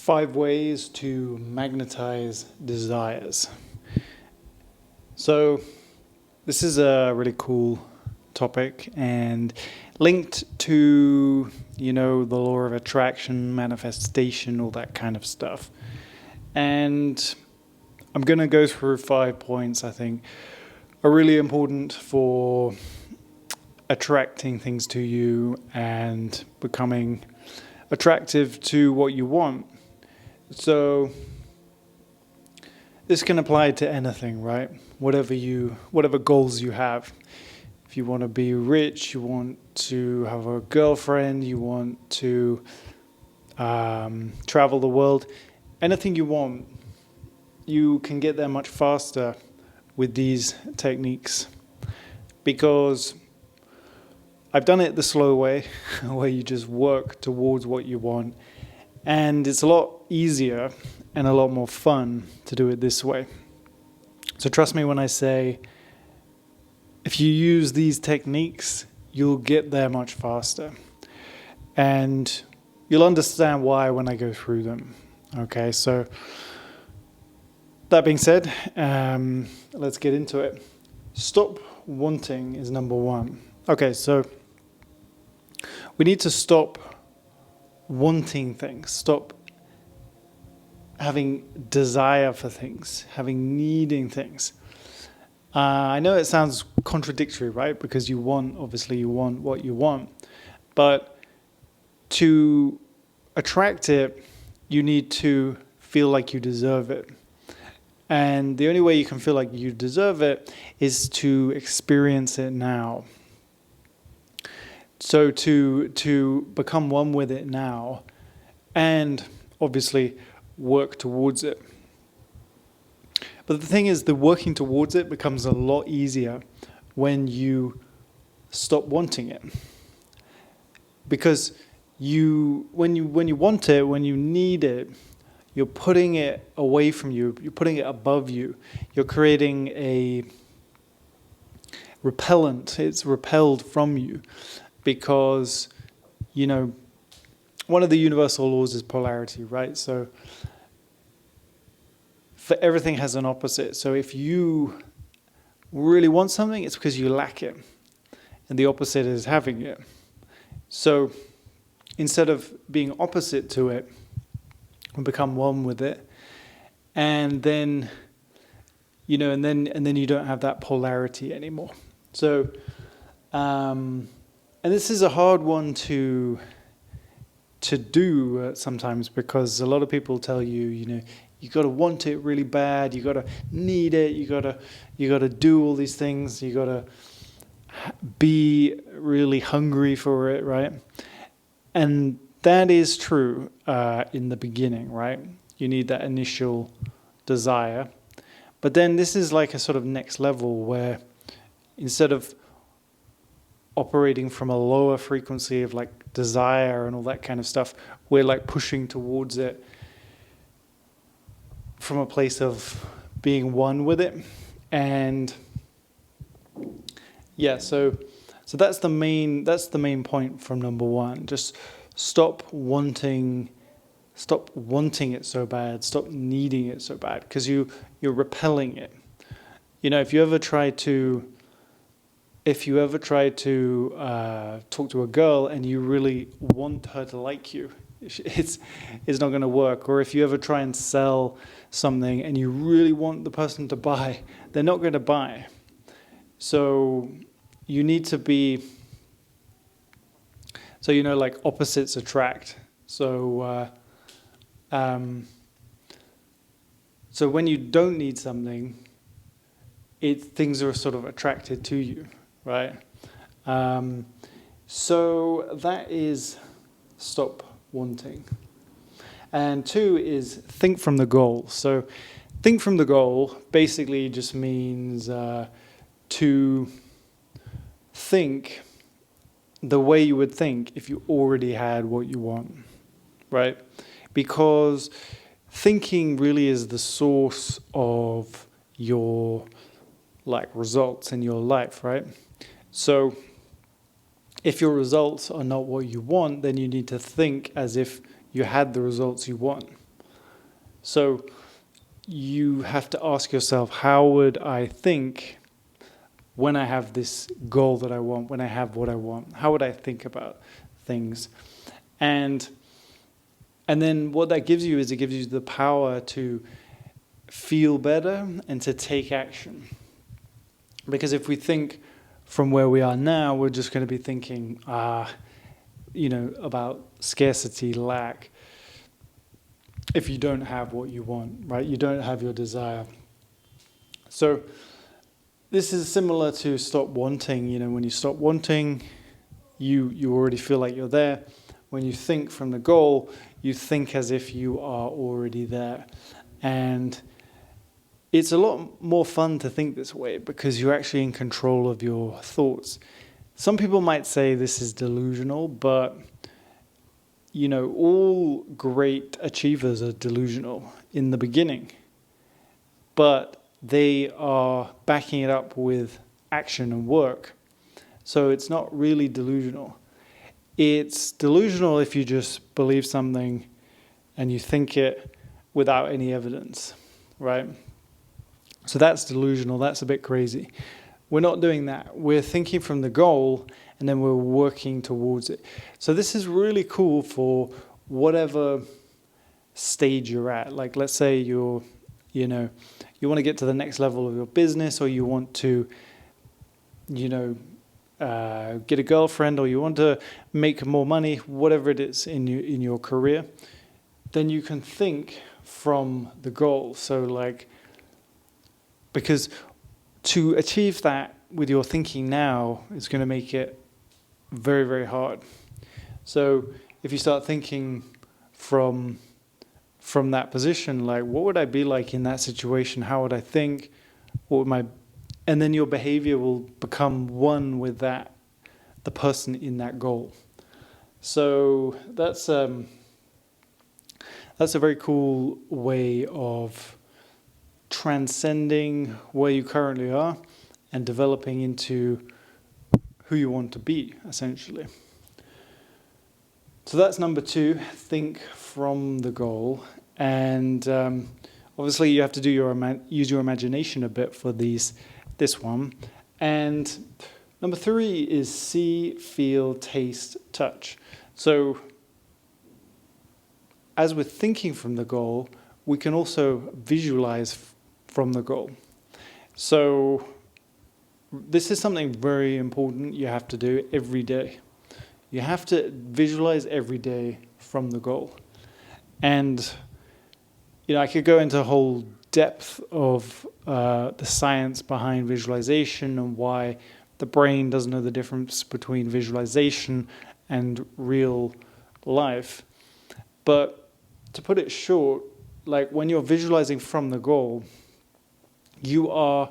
5 ways to magnetize desires. So this is a really cool topic and linked to, the law of attraction, manifestation, all that kind of stuff. And I'm going to go through 5 points I think are really important for attracting things to you and becoming attractive to what you want. So this can apply to anything, right? Whatever goals you have. If you want to be rich, you want to have a girlfriend, you want to travel the world, anything you want, you can get there much faster with these techniques. Because I've done it the slow way, where you just work towards what you want. And it's a lot easier and a lot more fun to do it this way. So trust me when I say, if you use these techniques, you'll get there much faster. And you'll understand why when I go through them. Okay, so that being said, let's get into it. Stop wanting is number 1. Okay, so we need to stop wanting things, stop having desire for things, needing things. I know it sounds contradictory, right? Because obviously you want what you want. But to attract it, you need to feel like you deserve it. And the only way you can feel like you deserve it is to experience it now. So to become one with it now, and obviously work towards it. But the thing is, the working towards it becomes a lot easier when you stop wanting it. Because when you want it, when you need it, you're putting it away from you, you're putting it above you, you're creating a repellent, it's repelled from you. Because, one of the universal laws is polarity, right? So for everything has an opposite. So if you really want something, it's because you lack it. And the opposite is having it. So instead of being opposite to it, we become one with it. And then, and then you don't have that polarity anymore. So, and this is a hard one to do sometimes, because a lot of people tell you, you got to want it really bad, you got to need it, you got to do all these things, you got to be really hungry for it, right? And that is true in the beginning, right? You need that initial desire. But then this is like a sort of next level where instead of operating from a lower frequency of like desire and all that kind of stuff, we're like pushing towards it from a place of being one with it. And yeah, so that's the main point from number 1. Just stop wanting it so bad, stop needing it so bad, because you're repelling it. If you ever try to talk to a girl and you really want her to like you, it's not going to work. Or if you ever try and sell something and you really want the person to buy, they're not going to buy. So you need to be, like opposites attract. So so when you don't need something, things are sort of attracted to you. Right? So that is stop wanting. And 2 is think from the goal. So think from the goal basically just means to think the way you would think if you already had what you want. Right? Because thinking really is the source of your results in your life, right? So if your results are not what you want, then you need to think as if you had the results you want. So you have to ask yourself, how would I think when I have this goal that I want, when I have what I want? How would I think about things? And then what that gives you is it gives you the power to feel better and to take action. Because if we think from where we are now, we're just going to be thinking, about scarcity, lack. If you don't have what you want, right? You don't have your desire. So this is similar to stop wanting. When you stop wanting, you already feel like you're there. When you think from the goal, you think as if you are already there. And it's a lot more fun to think this way because you're actually in control of your thoughts. Some people might say this is delusional, but all great achievers are delusional in the beginning, but they are backing it up with action and work. So it's not really delusional. It's delusional if you just believe something and you think it without any evidence, right? So that's delusional. That's a bit crazy. We're not doing that. We're thinking from the goal and then we're working towards it. So this is really cool for whatever stage you're at. Like, let's say you want to get to the next level of your business, or you want to, get a girlfriend, or you want to make more money, whatever it is in your career, then you can think from the goal. So because to achieve that with your thinking now is going to make it very, very hard. So if you start thinking from that position, like, what would I be like in that situation? How would I think? And then your behavior will become one with the person in that goal. So that's a very cool way of transcending where you currently are and developing into who you want to be, essentially. So that's number 2, think from the goal. And obviously you have to use your imagination a bit for this one. And number 3 is see, feel, taste, touch. So as we're thinking from the goal, we can also visualize from the goal. So this is something very important you have to do every day. You have to visualize every day from the goal. And I could go into a whole depth of the science behind visualization and why the brain doesn't know the difference between visualization and real life. But to put it short, like when you're visualizing from the goal, you are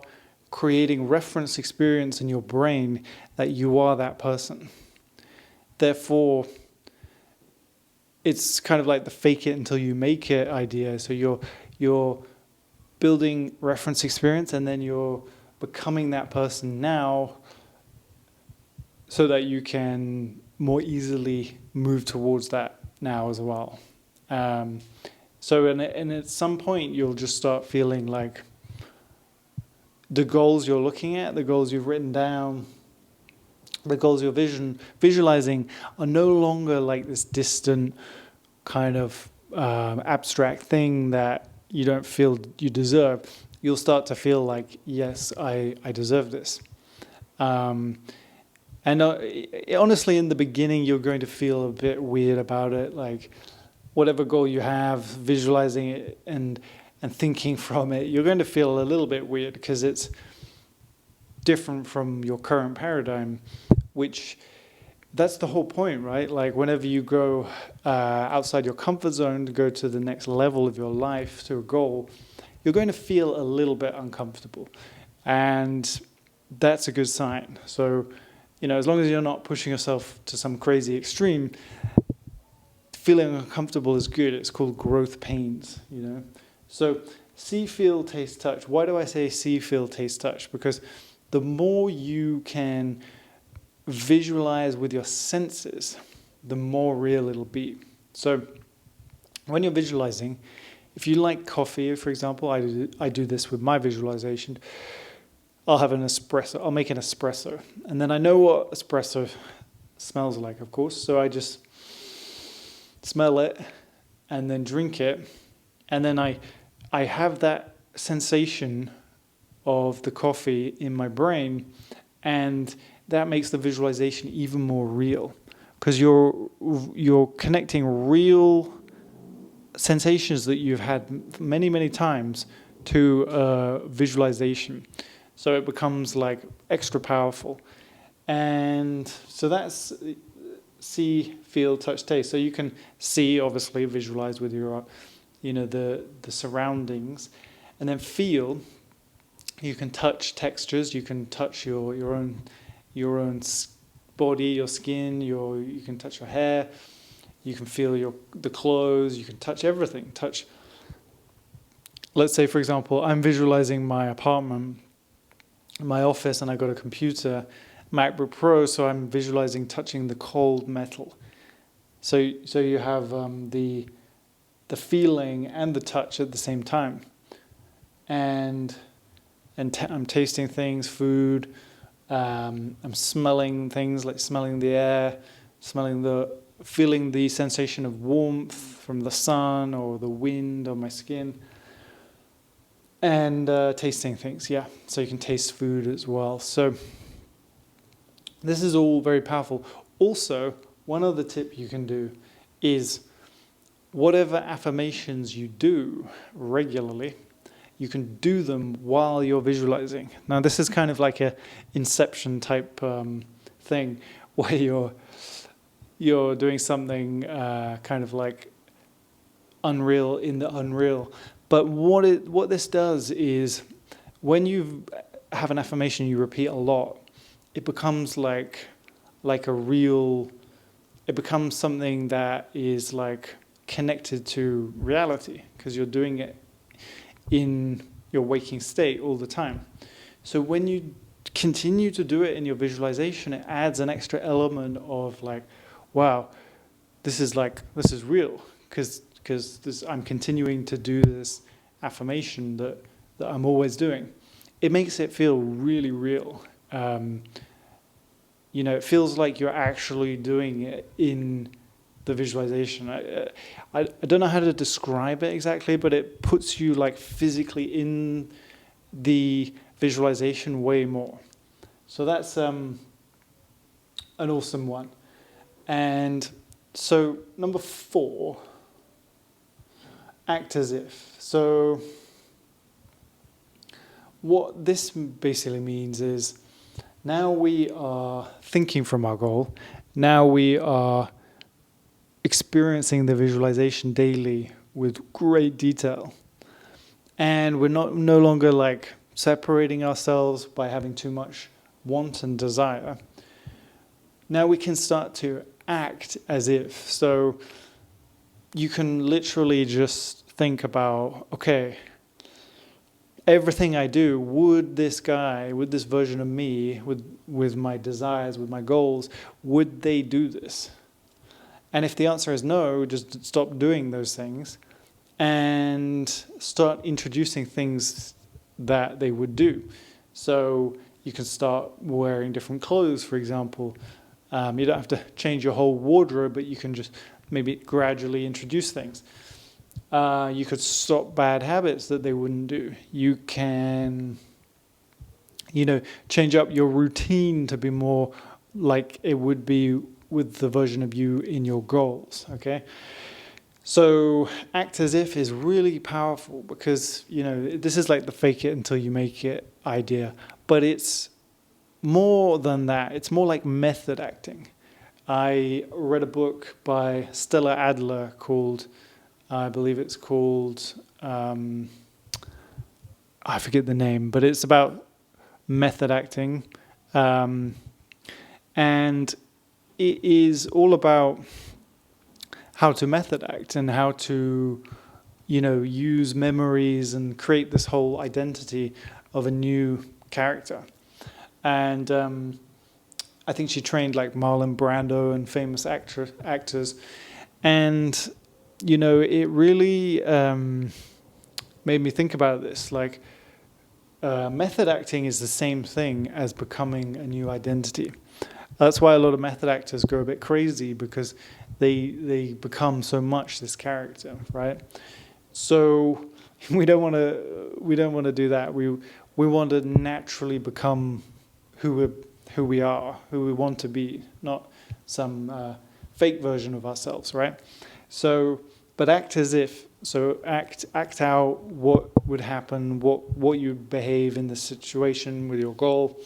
creating reference experience in your brain that you are that person. Therefore, it's kind of like the fake it until you make it idea. So you're building reference experience and then you're becoming that person now so that you can more easily move towards that now as well. So at some point you'll just start feeling like the goals you're looking at, the goals you've written down, the goals you're visualizing are no longer like this distant kind of abstract thing that you don't feel you deserve. You'll start to feel like, yes, I deserve this. And honestly, in the beginning, you're going to feel a bit weird about it. Like whatever goal you have, visualizing it and thinking from it, you're going to feel a little bit weird because it's different from your current paradigm, which that's the whole point, right? Like whenever you go outside your comfort zone to go to the next level of your life, to a goal, you're going to feel a little bit uncomfortable. And that's a good sign. So, as long as you're not pushing yourself to some crazy extreme, feeling uncomfortable is good. It's called growth pains, So see, feel, taste, touch. Why do I say see, feel, taste, touch? Because the more you can visualize with your senses, the more real it'll be. So when you're visualizing, if you like coffee, for example, I do this with my visualization. I'll have an espresso. I'll make an espresso. And then I know what espresso smells like, of course. So I just smell it and then drink it. And then I have that sensation of the coffee in my brain. And that makes the visualization even more real. Because you're connecting real sensations that you've had many, many times to visualization. So it becomes like extra powerful. And so that's see, feel, touch, taste. So you can see, obviously, visualize with your, the surroundings. And then feel, you can touch textures, you can touch your own body, your skin, you can touch your hair, you can feel the clothes, you can touch everything. Let's say, for example, I'm visualizing my apartment, my office, and I got a computer, MacBook Pro, so I'm visualizing touching the cold metal. So you have the feeling and the touch at the same time, and I'm tasting things, food. I'm smelling things, like smelling the air, feeling the sensation of warmth from the sun or the wind on my skin. And tasting things, yeah. So you can taste food as well. So this is all very powerful. Also, one other tip you can do is whatever affirmations you do regularly, you can do them while you're visualizing. Now, this is kind of like a Inception type thing where you're doing something kind of like unreal in the unreal. But what this does is when you have an affirmation you repeat a lot, it becomes like a real, it becomes something that is like connected to reality because you're doing it in your waking state all the time. So when you continue to do it in your visualization, it adds an extra element of like, wow, this is real because I'm continuing to do this affirmation that I'm always doing. It makes it feel really real. It feels like you're actually doing it in the visualization. I don't know how to describe it exactly, but it puts you like physically in the visualization way more. So that's an awesome one. And so number 4, act as if. So what this basically means is now we are thinking from our goal. Now we are experiencing the visualization daily with great detail. And we're no longer like separating ourselves by having too much want and desire. Now we can start to act as if. So you can literally just think about, okay, everything I do, would this version of me, with my desires, with my goals, would they do this? And if the answer is no, just stop doing those things and start introducing things that they would do. So you can start wearing different clothes, for example. You don't have to change your whole wardrobe, but you can just maybe gradually introduce things. You could stop bad habits that they wouldn't do. You can, change up your routine to be more like it would be with the version of you in your goals, okay? So act as if is really powerful because, this is like the fake it until you make it idea. But it's more than that. It's more like method acting. I read a book by Stella Adler called, I believe it's called, I forget the name, but it's about method acting. And it is all about how to method act and how to, use memories and create this whole identity of a new character. And I think she trained like Marlon Brando and famous actors. And, it really made me think about this. Like, method acting is the same thing as becoming a new identity. That's why a lot of method actors go a bit crazy, because they become so much this character, right? So we don't want to do that. We want to naturally become who we are, who we want to be, not some fake version of ourselves, right? So, but act as if. So act out what would happen, what you behave in the situation with your goal.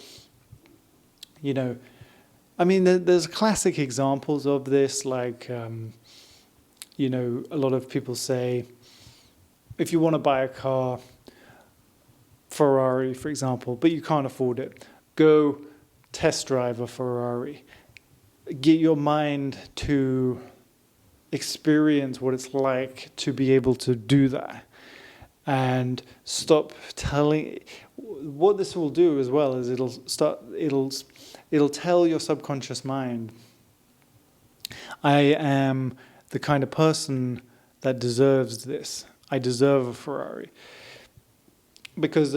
I mean, there's classic examples of this, like, a lot of people say, if you want to buy a car, Ferrari, for example, but you can't afford it, go test drive a Ferrari. Get your mind to experience what it's like to be able to do that. And stop telling. What this will do as well is it'll tell your subconscious mind, I am the kind of person that deserves this. I deserve a Ferrari. Because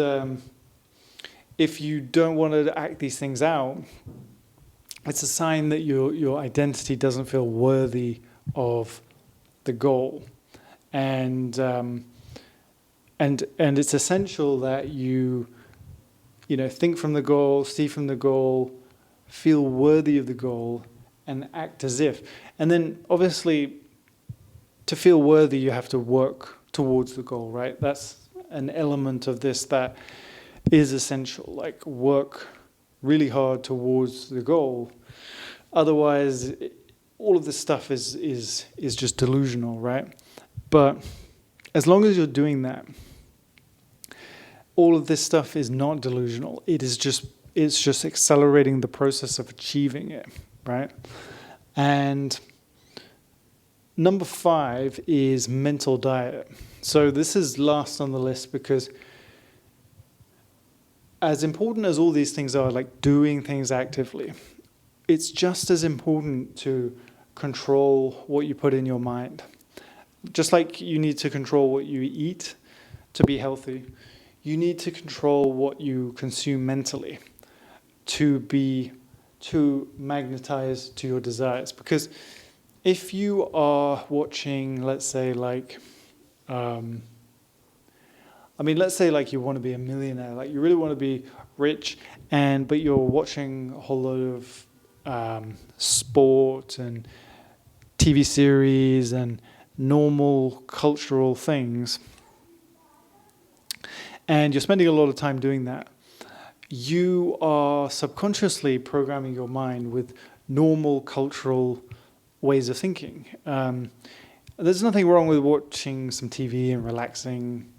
if you don't want to act these things out, it's a sign that your identity doesn't feel worthy of the goal. And it's essential that you think from the goal, see from the goal, feel worthy of the goal, and act as if. And then, obviously, to feel worthy, you have to work towards the goal, right? That's an element of this that is essential. Like, work really hard towards the goal. Otherwise, all of this stuff is just delusional, right? But as long as you're doing that, all of this stuff is not delusional. It's just accelerating the process of achieving it, right? And number 5 is mental diet. So this is last on the list because as important as all these things are, like doing things actively, it's just as important to control what you put in your mind. Just like you need to control what you eat to be healthy, you need to control what you consume mentally to magnetize to your desires. Because if you are watching, let's say like you want to be a millionaire, like you really want to be rich, but you're watching a whole lot of sport and TV series and normal cultural things, and you're spending a lot of time doing that, you are subconsciously programming your mind with normal cultural ways of thinking. There's nothing wrong with watching some TV and relaxing,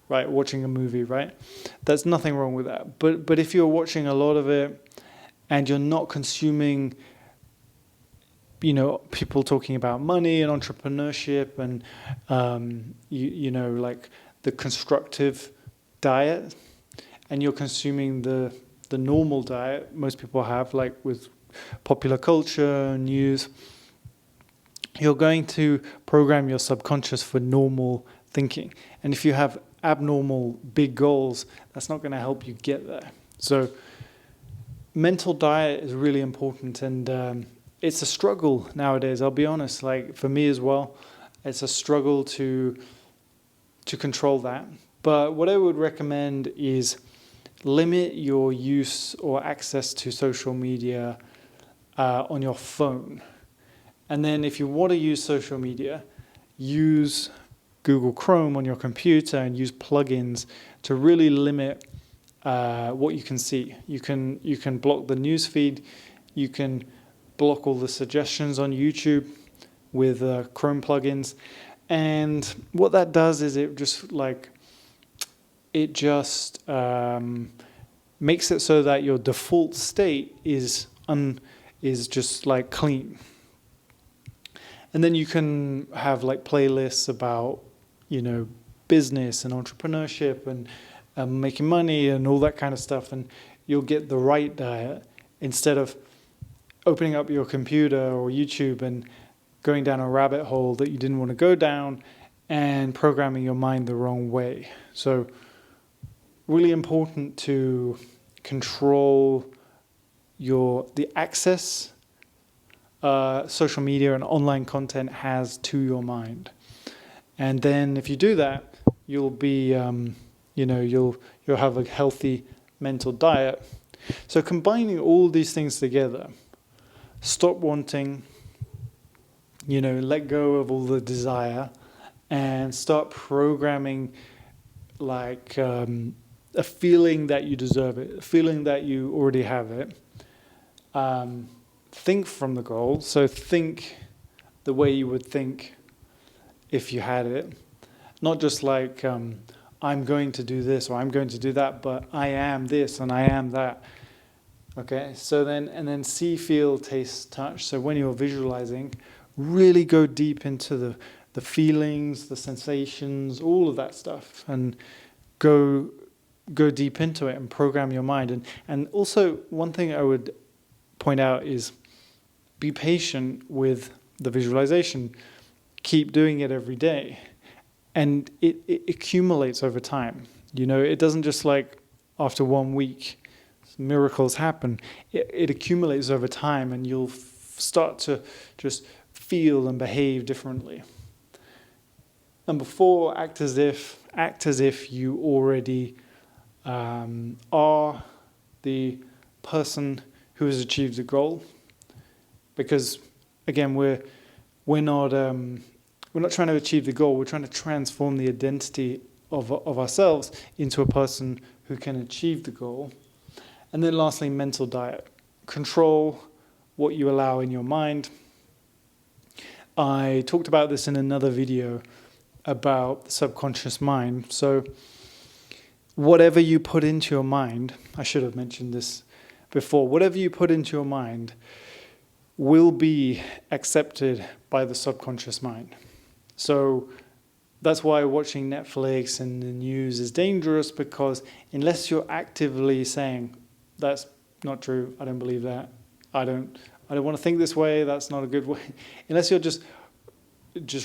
right? Watching a movie, right? There's nothing wrong with that. But if you're watching a lot of it and you're not consuming, people talking about money and entrepreneurship and, like the constructive diet, and you're consuming the normal diet most people have, like with popular culture, news, you're going to program your subconscious for normal thinking. And if you have abnormal big goals, that's not going to help you get there. So mental diet is really important, and it's a struggle nowadays, I'll be honest. Like for me as well, it's a struggle to control that. But what I would recommend is limit your use or access to social media on your phone. And then if you want to use social media, use Google Chrome on your computer and use plugins to really limit what you can see. You can block the news feed. You can block all the suggestions on YouTube with Chrome plugins. And what that does is it just makes it so that your default state is just like clean. And then you can have like playlists about, business and entrepreneurship and making money and all that kind of stuff. And you'll get the right diet instead of opening up your computer or YouTube and going down a rabbit hole that you didn't want to go down and programming your mind the wrong way. So really important to control the access social media and online content has to your mind. And then if you do that, you'll be, you'll have a healthy mental diet. So combining all these things together, stop wanting, let go of all the desire and start programming like a feeling that you deserve it, a feeling that you already have it. Think from the goal. So think the way you would think if you had it. Not just like, I'm going to do this or I'm going to do that, but I am this and I am that. Okay, so then see, feel, taste, touch. So when you're visualizing, really go deep into the feelings, the sensations, all of that stuff, and go deep into it and program your mind. And also one thing I would point out is be patient with the visualization. Keep doing it every day. And it accumulates over time. It doesn't just like after 1 week, miracles happen. It accumulates over time and you'll start to just feel and behave differently. Number 4, act as if you already are the person who has achieved the goal. Because again, we're not trying to achieve the goal. We're trying to transform the identity of ourselves into a person who can achieve the goal. And then lastly, mental diet. Control what you allow in your mind. I talked about this in another video about the subconscious mind. So whatever you put into your mind, I should have mentioned this before, whatever you put into your mind will be accepted by the subconscious mind. So that's why watching Netflix and the news is dangerous, because unless you're actively saying, that's not true, I don't believe that, I don't want to think this way, that's not a good way, unless you're just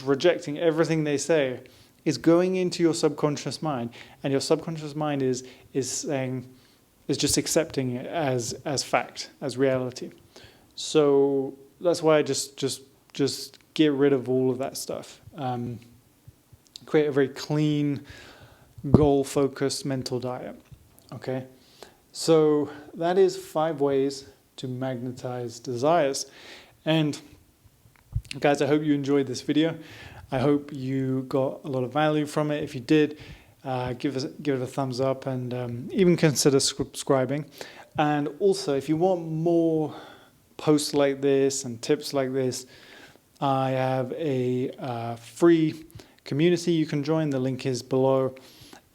rejecting everything they say, is going into your subconscious mind, and your subconscious mind is just accepting it as fact, as reality. So that's why I just get rid of all of that stuff. Create a very clean, goal-focused mental diet. Okay, so that is 5 ways to magnetize desires. And guys, I hope you enjoyed this video. I hope you got a lot of value from it. If you did, give it a thumbs up, and even consider subscribing. And also, if you want more posts like this and tips like this, I have a free community you can join. The link is below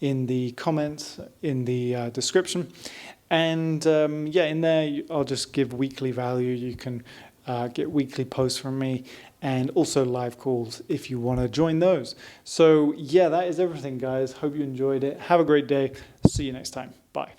in the comments, in the description. And in there, I'll just give weekly value. You can get weekly posts from me, and also live calls if you want to join those. So yeah, that is everything, guys. Hope you enjoyed it. Have a great day. See you next time. Bye.